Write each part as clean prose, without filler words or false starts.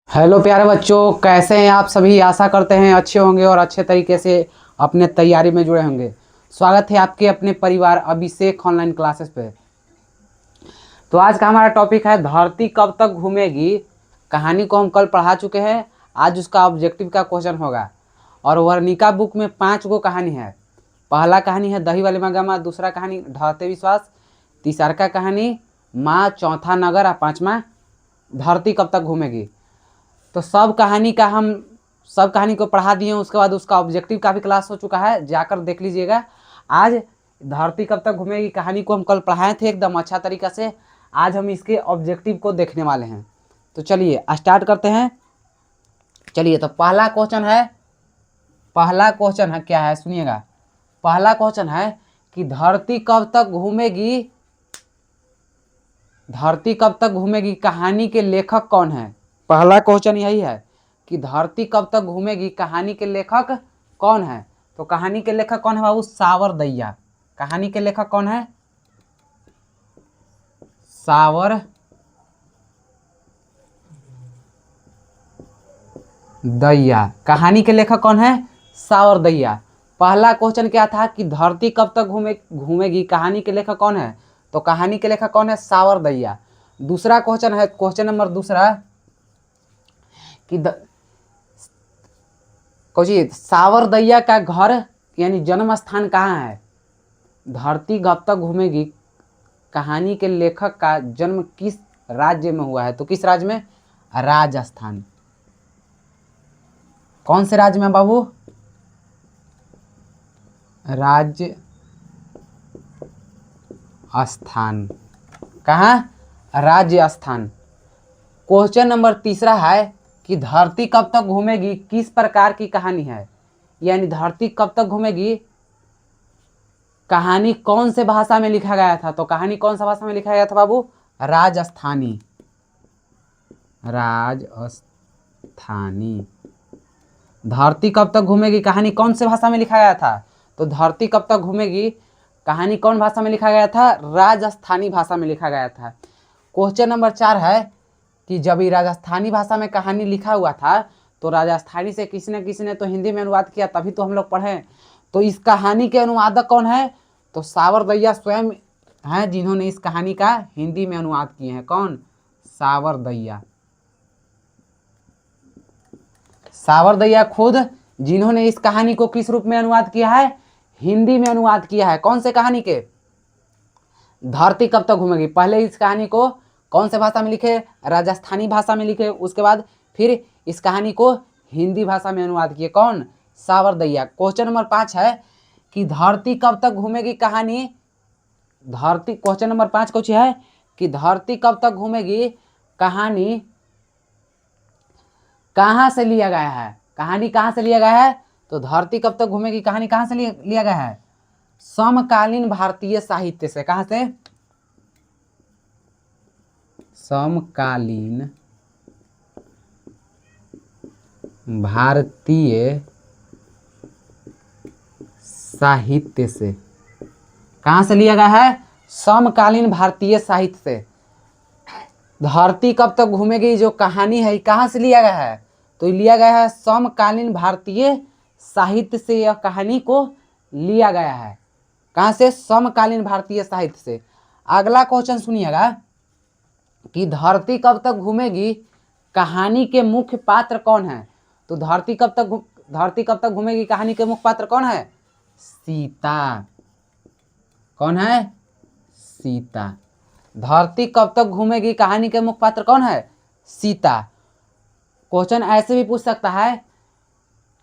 Hello प्यारे बच्चों, कैसे हैं आप सभी। आशा करते हैं अच्छे होंगे और अच्छे तरीके से अपने तैयारी में जुड़े होंगे। स्वागत है आपके अपने परिवार अभिषेक ऑनलाइन क्लासेस पे। तो आज का हमारा टॉपिक है धरती कब तक घूमेगी। कहानी को हम कल पढ़ा चुके हैं। आज उसका ऑब्जेक्टिव का क्वेश्चन होगा। और वर्णिका बुक में 5 गो कहानी है। पहला कहानी है दही वाले मगामा, दूसरा कहानी ढहते विश्वास, तीसरा का कहानी माँ, चौथा नगर और पाँचवा धरती कब तक घूमेगी। तो सब कहानी को पढ़ा दिए। उसके बाद उसका ऑब्जेक्टिव का भी क्लास हो चुका है, जाकर देख लीजिएगा। आज धरती कब तक घूमेगी कहानी को हम कल पढ़ाए थे एकदम अच्छा तरीका से। आज हम इसके ऑब्जेक्टिव को देखने वाले हैं। तो चलिए स्टार्ट करते हैं। चलिए तो पहला क्वेश्चन है क्या है सुनिएगा। पहला क्वेश्चन है कि धरती कब तक घूमेगी कहानी के लेखक कौन है। पहला क्वेश्चन यही है कि धरती कब तक घूमेगी कहानी के लेखक कौन है। तो कहानी के लेखक कौन है बाबू? सावर दैया। कहानी के लेखक कौन है? सावर दैया। कहानी के लेखक कौन है? सावर दैया। पहला क्वेश्चन क्या था कि धरती कब तक घूमेगी कहानी के लेखक कौन है। तो कहानी के लेखक कौन है? सावर दैया। दूसरा क्वेश्चन है, क्वेश्चन नंबर दूसरा कि सावर दैया का घर यानी जन्म स्थान कहाँ है। धरती कब तक घूमेगी कहानी के लेखक का जन्म किस राज्य में हुआ है। तो किस राज्य में? राजस्थान। कौन से राज्य में बाबू? राजस्थान। कहाँ? राजस्थान। क्वेश्चन नंबर तीसरा है कि धरती कब तक घूमेगी किस प्रकार की कहानी है। यानी धरती कब तक घूमेगी कहानी कौन से भाषा में लिखा गया था। तो कहानी कौन सा भाषा में लिखा गया था बाबू? राजस्थानी। राजस्थानी। धरती कब तक घूमेगी कहानी कौन से भाषा में लिखा गया था। तो धरती कब तक घूमेगी कहानी कौन भाषा में लिखा गया था? राजस्थानी भाषा में लिखा गया था। क्वेश्चन नंबर 4 है कि जब ये राजस्थानी भाषा में कहानी लिखा हुआ था तो राजस्थानी से किसी ने तो हिंदी में अनुवाद किया, तभी तो हम लोग पढ़े। तो इस कहानी के अनुवादक कौन है? तो सावर दैया स्वयं हैं जिन्होंने इस कहानी का हिंदी में अनुवाद किए हैं। कौन? सावर दैया। सावर दैया खुद जिन्होंने इस कहानी को किस रूप में अनुवाद किया है? हिंदी में अनुवाद किया है। कौन से कहानी के? धरती कब तक घूमेगी। पहले इस कहानी को कौन से भाषा में लिखे? राजस्थानी भाषा में लिखे। उसके बाद फिर इस कहानी को हिंदी भाषा में अनुवाद किए। कौन? सावर दैया। क्वेश्चन नंबर 5 है कि धरती कब तक घूमेगी कहानी। क्वेश्चन नंबर 5 कुछ है कि धरती कब तक घूमेगी कहानी कहां से लिया गया है। कहानी कहां से लिया गया है? तो धरती कब तक घूमेगी कहानी कहां से लिया गया है? समकालीन भारतीय साहित्य से। कहां से? समकालीन भारतीय साहित्य से। कहां से लिया गया है? समकालीन भारतीय साहित्य से। धरती कब तक घूमेगी जो कहानी है कहां से लिया गया है? तो लिया गया है समकालीन भारतीय साहित्य से। यह कहानी को लिया गया है कहां से? समकालीन भारतीय साहित्य से। अगला क्वेश्चन सुनिएगा कि धरती कब तक घूमेगी कहानी के मुख्य पात्र कौन है। तो धरती कब तक घूमेगी कहानी के मुख्य पात्र कौन है? सीता। कौन है? सीता। धरती कब तक घूमेगी कहानी के मुख्य पात्र कौन है? सीता। क्वेश्चन ऐसे भी पूछ सकता है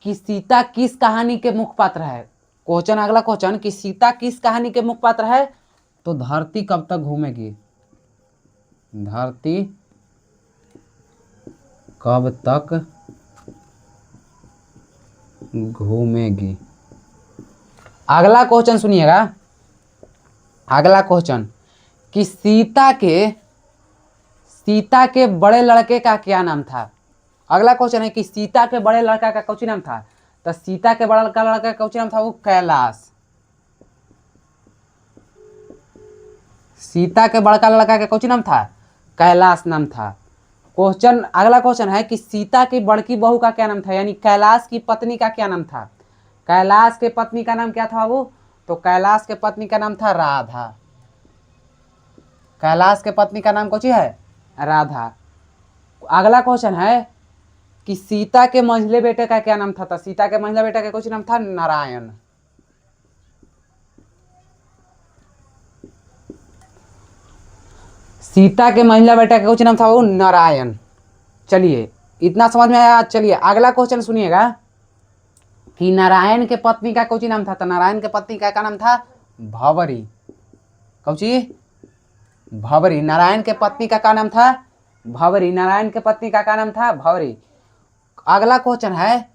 कि सीता किस कहानी के मुख्य पात्र है। अगला क्वेश्चन कि सीता किस कहानी के मुख्य पात्र है। तो धरती कब तक घूमेगी। धरती कब तक घूमेगी। अगला क्वेश्चन सुनिएगा। अगला क्वेश्चन कि सीता के बड़े लड़के का क्या नाम था। अगला क्वेश्चन है कि सीता के बड़े लड़का का कौन नाम था। तो सीता के बड़ा लड़का का कौन नाम था? वो कैलाश। सीता के बड़का लड़का का कौन नाम था? कैलाश नाम था। क्वेश्चन, अगला क्वेश्चन है कि सीता की बड़की बहू का क्या नाम था, यानी कैलाश की पत्नी का क्या नाम था। कैलाश के पत्नी का नाम क्या था बाबू, तो कैलाश के पत्नी का नाम था राधा। कैलाश के पत्नी का नाम कौन है, राधा। अगला क्वेश्चन है कि सीता के मंझले बेटे का क्या नाम था, तो सीता के मंझला बेटा का कौन नाम था, नारायण। सीता के मंझला बेटा का कौन नाम था वो, नारायण। चलिए इतना समझ में आया। चलिए अगला क्वेश्चन सुनिएगा कि नारायण के पत्नी का कौन नाम था, तो नारायण के पत्नी का नाम था भंवरी। कौची, भंवरी। नारायण के पत्नी का नाम था भंवरी। नारायण के पत्नी का नाम था भंवरी। अगला क्वेश्चन है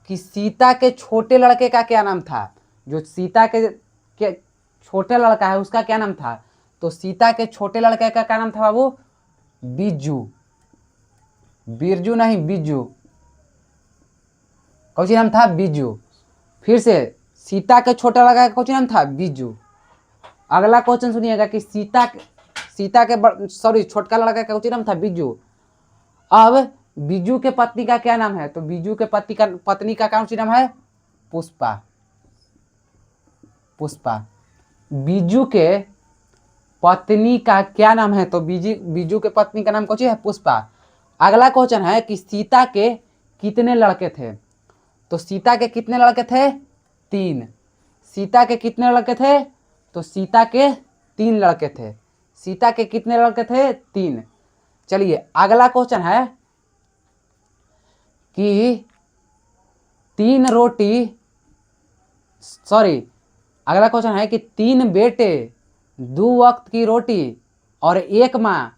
कि सीता के छोटे लड़के का क्या नाम था, जो सीता के छोटे लड़का है उसका क्या नाम था, तो सीता के छोटे लड़के का क्या नाम था बाबू, बिज्जू। बिरजू नहीं, बिज्जू। कौन नाम था, बिज्जू। फिर से, सीता के छोटा लड़का का कौन नाम था, बिज्जू। अगला क्वेश्चन सुनिएगा कि सीता के सॉरी छोटका लड़का का कौन नाम था, बिज्जू। अब बिज्जू के पत्नी का क्या नाम है, तो बिज्जू के पत्नी का कौन सी नाम है, पुष्पा। पुष्पा। बिज्जू के पत्नी का क्या नाम है, तो बिज्जू के पत्नी का नाम कौन सी है, पुष्पा। अगला क्वेश्चन है कि सीता के कितने लड़के थे, तो सीता के कितने लड़के थे, 3। सीता के कितने लड़के थे, तो सीता के 3 लड़के थे। सीता के कितने लड़के थे, 3। चलिए अगला क्वेश्चन है कि 3 रोटी, सॉरी, अगला क्वेश्चन है कि 3 बेटे 2 वक्त की रोटी और 1 माँ,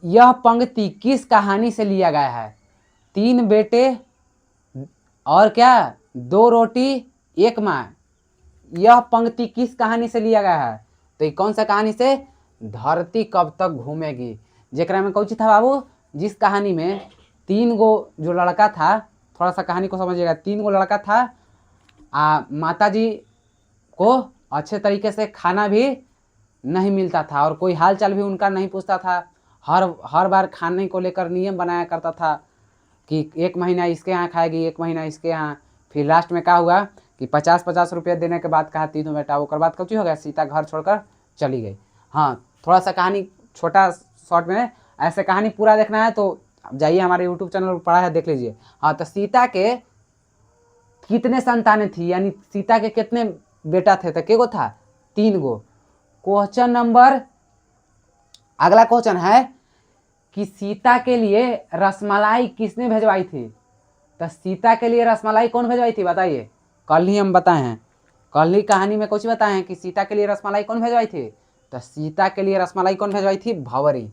यह पंक्ति किस कहानी से लिया गया है। 3 बेटे और क्या, 2 रोटी 1 माँ, यह पंक्ति किस कहानी से लिया गया है, तो ये कौन सा कहानी से, धरती कब तक घूमेगी। जेकरा में कौन सी था बाबू, जिस कहानी में 3 गो जो लड़का था, थोड़ा सा कहानी को समझिएगा, 3 गो लड़का था, माता जी को अच्छे तरीके से खाना भी नहीं मिलता था और कोई हाल चाल भी उनका नहीं पूछता था। हर बार खाने को लेकर नियम बनाया करता था कि 1 महीना इसके यहाँ खाएगी, 1 महीना इसके यहाँ। फिर लास्ट में क्या हुआ कि 50-50 रुपये देने के बाद कहा तीनों बेटा, वो बाद कौन हो गया, सीता घर छोड़कर चली गई। हाँ, थोड़ा सा कहानी छोटा शॉर्ट में, ऐसे कहानी पूरा देखना है तो जाइए हमारे यूट्यूब चैनल पर पड़ा है, देख लीजिए। हाँ, तो सीता के कितने संतानें थी, यानी सीता के कितने बेटा थे, तो के था, 3 गो। क्वेश्चन नंबर, अगला क्वेश्चन है कि सीता के लिए रसमलाई किसने भेजवाई थी, तो सीता के लिए रसमलाई कौन भेजवाई थी, बताइए। कल ही हम बताए हैं, कल ही कहानी में कुछ बताए हैं कि सीता के लिए रसमलाई कौन भेजवाई थी, तो सीता के लिए रसमलाई कौन भेजवाई थी, भंवरी।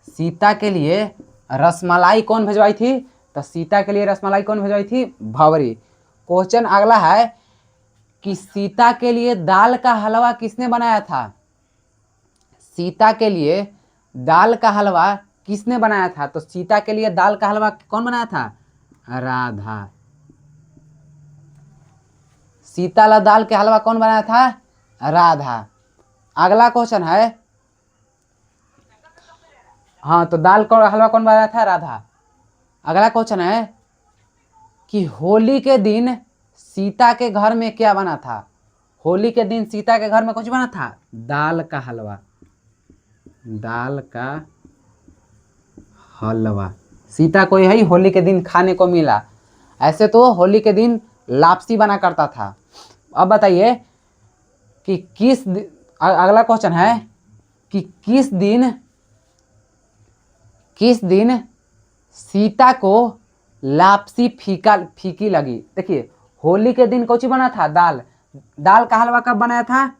सीता के लिए रसमलाई कौन भेजवाई थी, तो सीता के लिए रसमलाई कौन भेजवाई थी, भंवरी। क्वेश्चन अगला है कि सीता के लिए दाल का हलवा किसने बनाया था। सीता के लिए दाल का हलवा किसने बनाया था, तो सीता के लिए दाल का हलवा कौन बनाया था, राधा। सीता ला दाल के हलवा कौन बनाया था, राधा। अगला क्वेश्चन है, हाँ तो दाल का हलवा कौन बनाया था, राधा। अगला क्वेश्चन है कि होली के दिन सीता के घर में क्या बना था। होली के दिन सीता के घर में कुछ बना था, दाल का हलवा। दाल का हलवा सीता को यही होली के दिन खाने को मिला। ऐसे तो होली के दिन लापसी बना करता था। अब बताइए कि अगला क्वेश्चन है कि किस दिन सीता को लापसी फीकी लगी। देखिए होली के दिन कौची बना था, दाल का हलवा कब बनाया था।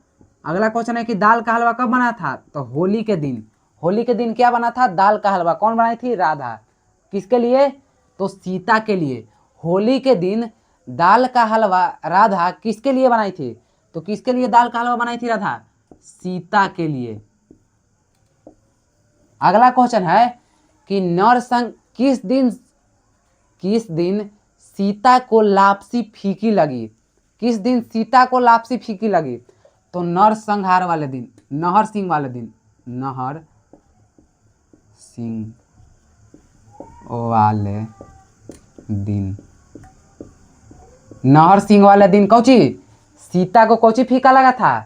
अगला क्वेश्चन है कि दाल का हलवा कब बना था, तो होली के दिन। होली के दिन क्या बना था, दाल का हलवा। कौन बनाई थी, राधा। किसके लिए, तो सीता के लिए। होली के दिन दाल का हलवा राधा किसके लिए बनाई थी, तो किसके लिए दाल का हलवा बनाई थी, राधा, सीता के लिए। अगला क्वेश्चन है कि नरसंग किस दिन सीता को लापसी फीकी लगी। किस दिन सीता को लापसी फीकी लगी, तो नरसंहार वाले दिन, नहर सिंह वाले दिन। नहर सिंह वाले दिन, नहर सिंह वाले दिन कौची सीता को कौची फीका लगा था,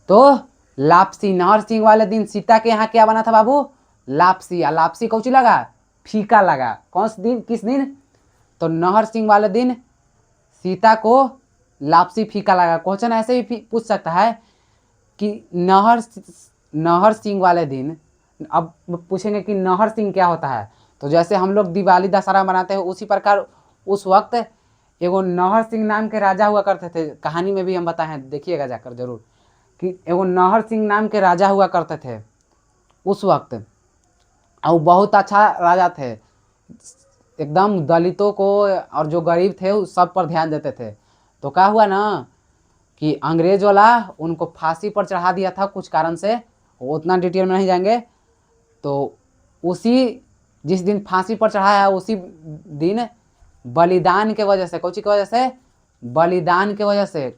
तो लापसी। नहर सिंह वाले दिन सीता के यहाँ क्या बना था बाबू, लापसी। और लापसी कौची लगा, फीका लगा। कौन सा दिन, किस दिन, तो नहर सिंह वाले दिन सीता को लापसी फीका लगा। क्वेश्चन ऐसे भी पूछ सकता है कि नहर सिंह वाले दिन, अब पूछेंगे कि नहर सिंह क्या होता है, तो जैसे हम लोग दिवाली दशहरा मनाते हैं उसी प्रकार उस वक्त एगो नहर सिंह नाम के राजा हुआ करते थे। कहानी में भी हम बताए हैं, देखिएगा जाकर जरूर, कि एगो नहर सिंह नाम के राजा हुआ करते थे उस वक्त, और बहुत अच्छा राजा थे, एकदम दलितों को और जो गरीब थे उस सब पर ध्यान देते थे। तो क्या हुआ ना कि अंग्रेज वाला उनको फांसी पर चढ़ा दिया था कुछ कारण से, वो उतना डिटेल में नहीं जाएंगे। तो उसी जिस दिन फांसी पर चढ़ाया है उसी दिन बलिदान के वजह से, कौची की वजह से, बलिदान के वजह से,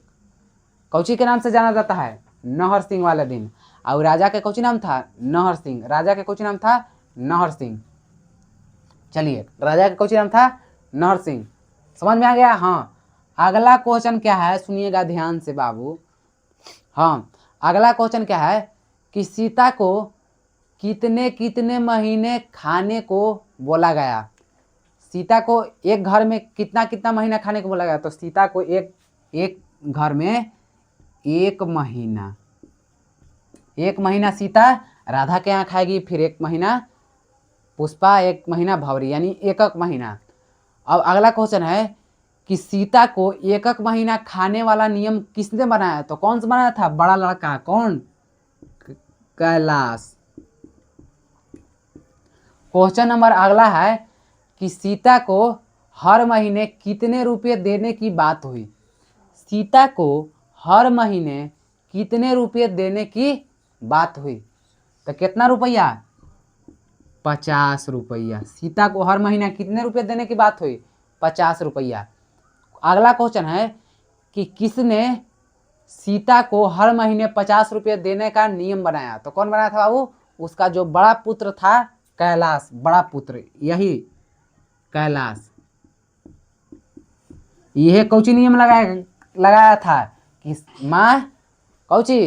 कौची के नाम से जाना जाता है, नहर सिंह वाले दिन। और राजा के कौची नाम था, नहर सिंह। राजा के कौची नाम था, नहर सिंह। चलिए, राजा का कौची नाम था, नहर सिंह। समझ में आ गया। हाँ, अगला क्वेश्चन क्या है, सुनिएगा ध्यान से बाबू। हाँ, अगला क्वेश्चन क्या है कि सीता को कितने कितने महीने खाने को बोला गया। सीता को एक घर में कितना कितना महीना खाने को बोला गया, तो सीता को एक घर में एक महीना सीता राधा के यहाँ खाएगी, फिर एक महीना पुष्पा, एक महीना भंवरी, यानी एक महीना। अब अगला क्वेश्चन है कि सीता को एक महीना खाने वाला नियम किसने बनाया, तो कौन सा बनाया था, बड़ा लड़का, कौन, कैलाश। क्वेश्चन नंबर अगला है कि सीता को हर महीने कितने रुपये देने की बात हुई। सीता को हर महीने कितने रुपये देने की बात हुई, तो कितना रुपया, 50 रुपया। सीता को हर महीना कितने रुपये देने की बात हुई, 50 रुपया। अगला क्वेश्चन है कि किसने सीता को हर महीने 50 रुपये देने का नियम बनाया, तो कौन बनाया था बाबू, उसका जो बड़ा पुत्र था कैलाश, बड़ा पुत्र, यही कैलाश। यह कौची नियम लगाया था कि माँ कौची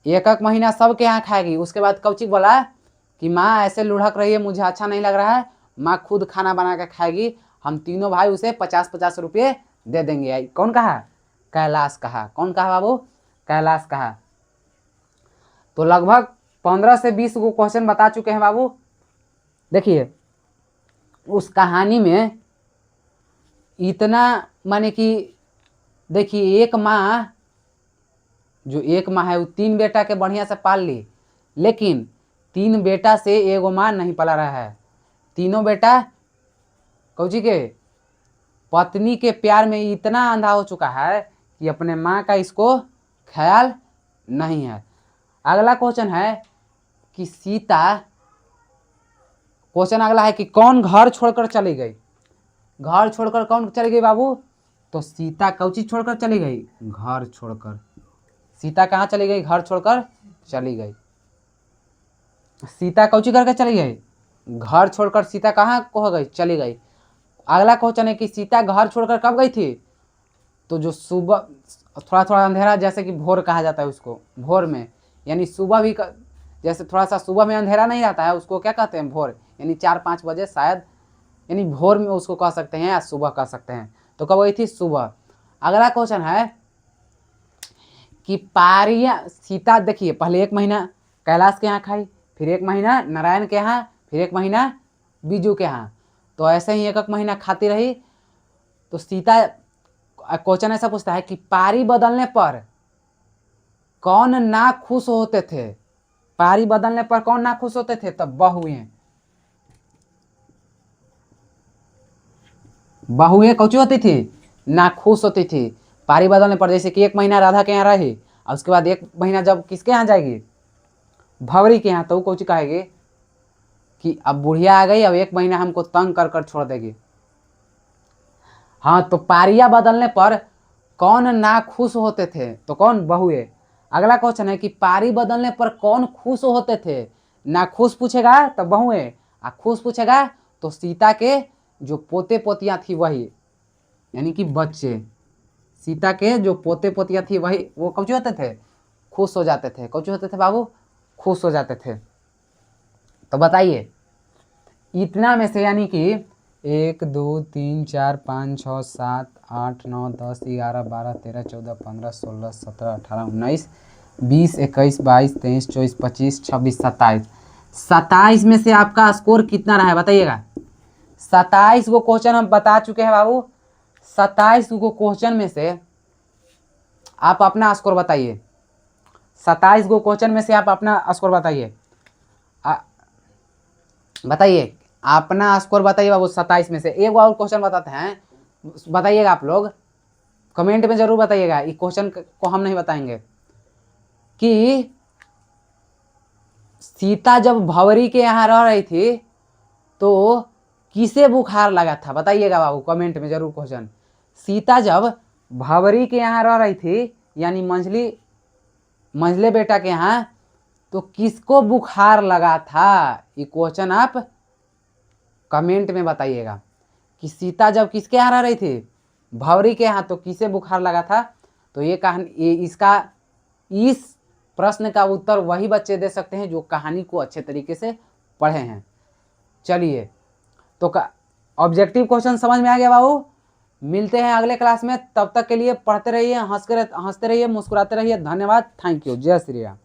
एक महीना सबके यहाँ खाएगी। उसके बाद कौची बोला कि माँ ऐसे लुढ़क रही है, मुझे अच्छा नहीं लग रहा है, माँ खुद खाना बना के खाएगी, हम तीनों भाई उसे 50-50 रुपये दे देंगे। कौन कहा, कैलाश कहा। कौन कहा बाबू, कैलाश कहा। तो लगभग 15 से 20 को क्वेश्चन बता चुके हैं बाबू। देखिए उस कहानी में इतना, माने कि देखिए एक माँ, जो एक माँ है वो 3 बेटा के बढ़िया से पाल ली, लेकिन 3 बेटा से एगो माँ नहीं पाला रहा है। तीनों बेटा कौची के, पत्नी के प्यार में इतना अंधा हो चुका है कि अपने माँ का इसको ख्याल नहीं है। अगला क्वेश्चन है कि सीता, क्वेश्चन अगला है कि कौन घर छोड़कर चली गई। घर छोड़कर कौन चली गई बाबू, तो सीता कौची छोड़कर चली गई, घर छोड़कर। सीता कहाँ चली गई, घर छोड़कर चली गई। सीता कौची करके चली गई, घर छोड़कर सीता कहाँ हो गई, चली गई। अगला क्वेश्चन है कि सीता घर छोड़कर कब गई थी, तो जो सुबह थोड़ा थोड़ा अंधेरा, जैसे कि भोर कहा जाता है उसको, भोर में, यानी सुबह भी जैसे थोड़ा सा सुबह में अंधेरा नहीं रहता है उसको क्या कहते हैं, भोर, यानी 4-5 बजे शायद, यानी भोर में उसको कह सकते हैं या सुबह कह सकते हैं। तो कब गई थी, सुबह। अगला क्वेश्चन है कि पारिया, सीता देखिए पहले 1 महीना कैलाश के यहाँ खाई, फिर 1 महीना नारायण के यहाँ, फिर 1 महीना बीजू के यहाँ, तो ऐसे ही 1 महीना खाती रही। तो सीता, क्वेश्चन ऐसा पूछता है कि पारी बदलने पर कौन ना खुश होते थे, पारी बदलने पर कौन ना खुश होते थे, तब बहुएं कौची होती थी, ना खुश होती थी पारी बदलने पर। जैसे कि 1 महीना राधा के यहाँ रही और उसके बाद 1 महीना जब किसके यहाँ जाएगी, भंवरी के यहाँ, तो वो कौची कहेगी कि अब बुढ़िया आ गई, अब 1 महीना हमको तंग कर कर छोड़ देगी। हाँ, तो पारिया बदलने पर कौन ना खुश होते थे, तो कौन, बहुए। अगला क्वेश्चन है कि पारी बदलने पर कौन खुश होते थे, ना खुश पूछेगा तो बहुए, खुश पूछेगा तो सीता के जो पोते पोतियां थी वही, यानी कि बच्चे, सीता के जो पोते पोतियां थी वही, वो कौन होते थे, खुश हो जाते थे। कौन होते थे बाबू, खुश हो जाते थे। तो बताइए इतना में से, यानी कि 1 2 3 4 5 6 7 8 9 10 11 12 13 14 15 16 17 18 19 20 21 22 23 24 25 26 27, 27 में से आपका स्कोर कितना रहा है बताइएगा। 27 को क्वेश्चन हम बता चुके हैं बाबू। 27 को क्वेश्चन में से आप अपना स्कोर बताइए। 27 को क्वेश्चन में से आप अपना स्कोर बताइए। बताइए अपना स्कोर बताइए बाबू। 27 में से एक और क्वेश्चन बताते हैं, बताइएगा आप लोग, कमेंट में जरूर बताइएगा। इस क्वेश्चन को हम नहीं बताएंगे कि सीता जब भंवरी के यहाँ रह रही थी तो किसे बुखार लगा था, बताइएगा बाबू कमेंट में जरूर क्वेश्चन। सीता जब भंवरी के यहाँ रह रही थी, यानी मंझले बेटा के यहाँ, तो किसको बुखार लगा था, ये क्वेश्चन आप कमेंट में बताइएगा कि सीता जब किसके यहाँ रह रही थी, भंवरी के यहाँ, तो किसे बुखार लगा था। तो ये कहानी, इस प्रश्न का उत्तर वही बच्चे दे सकते हैं जो कहानी को अच्छे तरीके से पढ़े हैं। चलिए तो ऑब्जेक्टिव क्वेश्चन समझ में आ गया बाबू। मिलते हैं अगले क्लास में, तब तक के लिए पढ़ते रहिए, हंसते रहिए, मुस्कुराते रहिए। धन्यवाद, थैंक यू, जय श्री राम।